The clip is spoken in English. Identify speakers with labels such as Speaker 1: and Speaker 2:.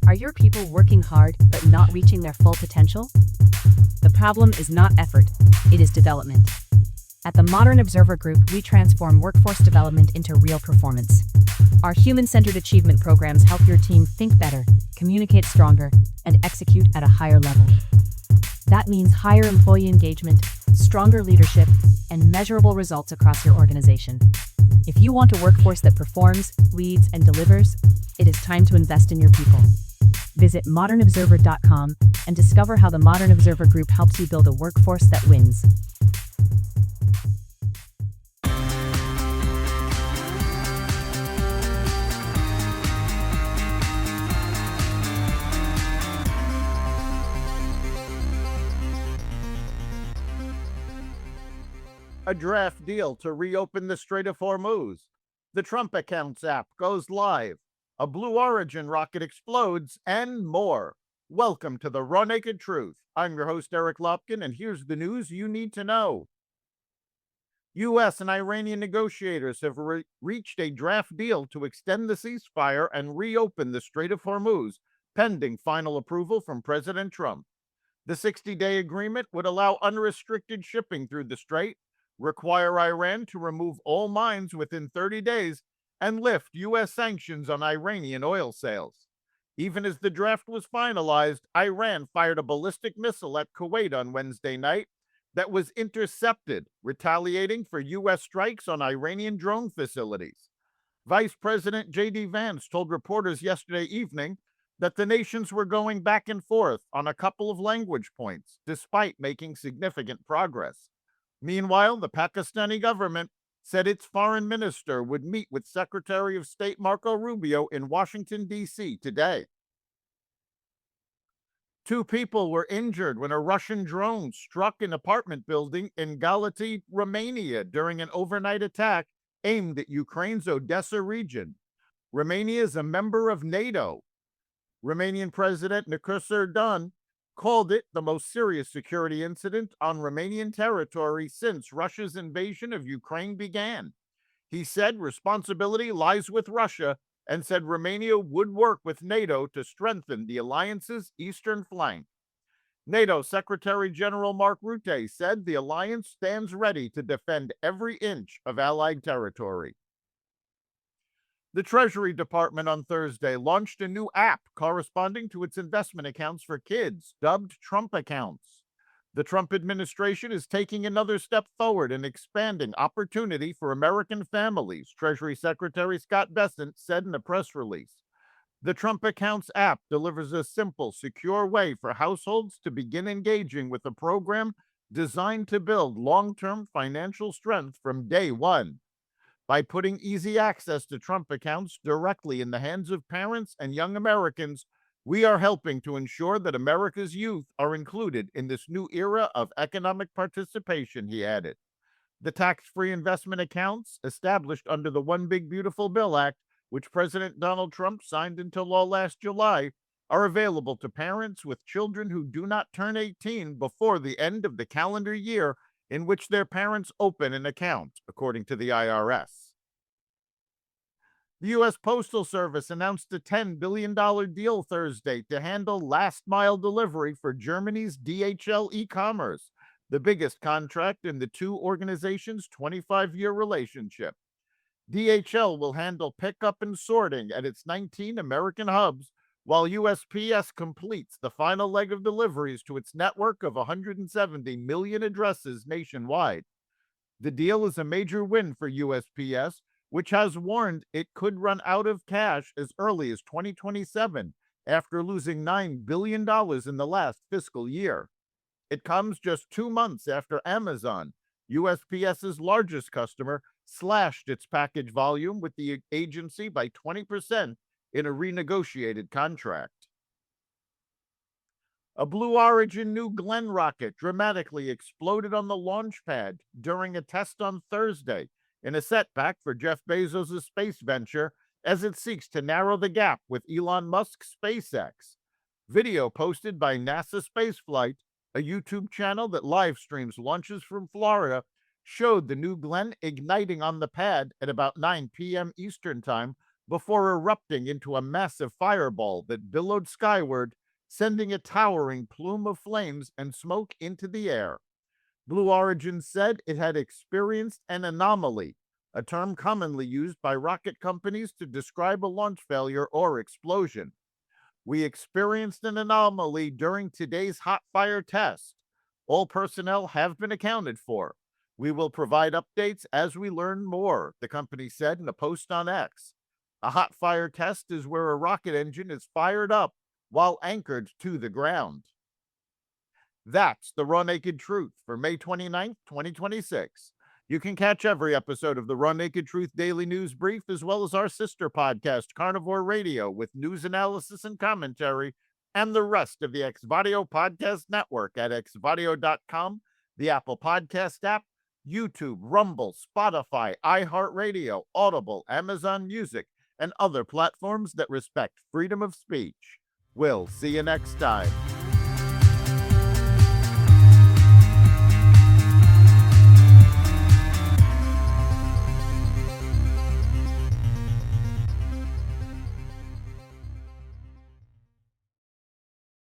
Speaker 1: Are your people working hard but not reaching their full potential? The problem is not effort, it is development. At the Modern Observer Group, we transform workforce development into real performance. Our human-centered achievement programs help your team think better, communicate stronger, and execute at a higher level. That means higher employee engagement, stronger leadership, and measurable results across your organization. If you want a workforce that performs, leads, and delivers, it is time to invest in your people. Visit modernobserver.com and discover how the Modern Observer Group helps you build a workforce that wins.
Speaker 2: A draft deal to reopen the Strait of Hormuz. The Trump Accounts app goes live. A Blue Origin rocket explodes, and more. Welcome to the Raw Naked Truth. I'm your host, Eric Lopkin, and here's the news you need to know. U.S. and Iranian negotiators have reached a draft deal to extend the ceasefire and reopen the Strait of Hormuz, pending final approval from President Trump. The 60-day agreement would allow unrestricted shipping through the strait, require Iran to remove all mines within 30 days, and lift U.S. sanctions on Iranian oil sales. Even as the draft was finalized, Iran fired a ballistic missile at Kuwait on Wednesday night that was intercepted, retaliating for U.S. strikes on Iranian drone facilities. Vice President J.D. Vance told reporters yesterday evening that the nations were going back and forth on a couple of language points, despite making significant progress. Meanwhile, the Pakistani government said its foreign minister would meet with Secretary of State Marco Rubio in Washington, D.C. today. 2 people were injured when a Russian drone struck an apartment building in Galati, Romania during an overnight attack aimed at Ukraine's Odessa region. Romania is a member of NATO. Romanian President Nicolae Erdogan called it the most serious security incident on Romanian territory since Russia's invasion of Ukraine began. He said responsibility lies with Russia and said Romania would work with NATO to strengthen the alliance's eastern flank. NATO Secretary General Mark Rutte said the alliance stands ready to defend every inch of Allied territory. The Treasury Department on Thursday launched a new app corresponding to its investment accounts for kids, dubbed Trump Accounts. The Trump administration is taking another step forward in expanding opportunity for American families, Treasury Secretary Scott Bessent said in a press release. The Trump Accounts app delivers a simple, secure way for households to begin engaging with a program designed to build long-term financial strength from day one. By putting easy access to Trump accounts directly in the hands of parents and young Americans, we are helping to ensure that America's youth are included in this new era of economic participation, he added. The tax-free investment accounts, established under the One Big Beautiful Bill Act, which President Donald Trump signed into law last July, are available to parents with children who do not turn 18 before the end of the calendar year in which their parents open an account, according to the IRS. The U.S. Postal Service announced a $10 billion deal Thursday to handle last-mile delivery for Germany's DHL e-commerce, the biggest contract in the two organizations' 25-year relationship. DHL will handle pickup and sorting at its 19 American hubs, while USPS completes the final leg of deliveries to its network of 170 million addresses nationwide. The deal is a major win for USPS, which has warned it could run out of cash as early as 2027 after losing $9 billion in the last fiscal year. It comes just 2 months after Amazon, USPS's largest customer, slashed its package volume with the agency by 20% in a renegotiated contract. A Blue Origin New Glenn rocket dramatically exploded on the launchpad during a test on Thursday, in a setback for Jeff Bezos' space venture as it seeks to narrow the gap with Elon Musk's SpaceX. Video posted by NASA Spaceflight, a YouTube channel that live streams launches from Florida, showed the New Glenn igniting on the pad at about 9 p.m. Eastern Time before erupting into a massive fireball that billowed skyward, sending a towering plume of flames and smoke into the air. Blue Origin said it had experienced an anomaly, a term commonly used by rocket companies to describe a launch failure or explosion. We experienced an anomaly during today's hot fire test. All personnel have been accounted for. We will provide updates as we learn more, the company said in a post on X. A hot fire test is where a rocket engine is fired up while anchored to the ground. That's the Raw Naked Truth for May 29th, 2026. You can catch every episode of the Raw Naked Truth Daily News Brief, as well as our sister podcast, Carnivore Radio, with news analysis and commentary, and the rest of the Xvadio Podcast Network at xvadio.com, the Apple Podcast app, YouTube, Rumble, Spotify, iHeartRadio, Audible, Amazon Music, and other platforms that respect freedom of speech. We'll see you next time.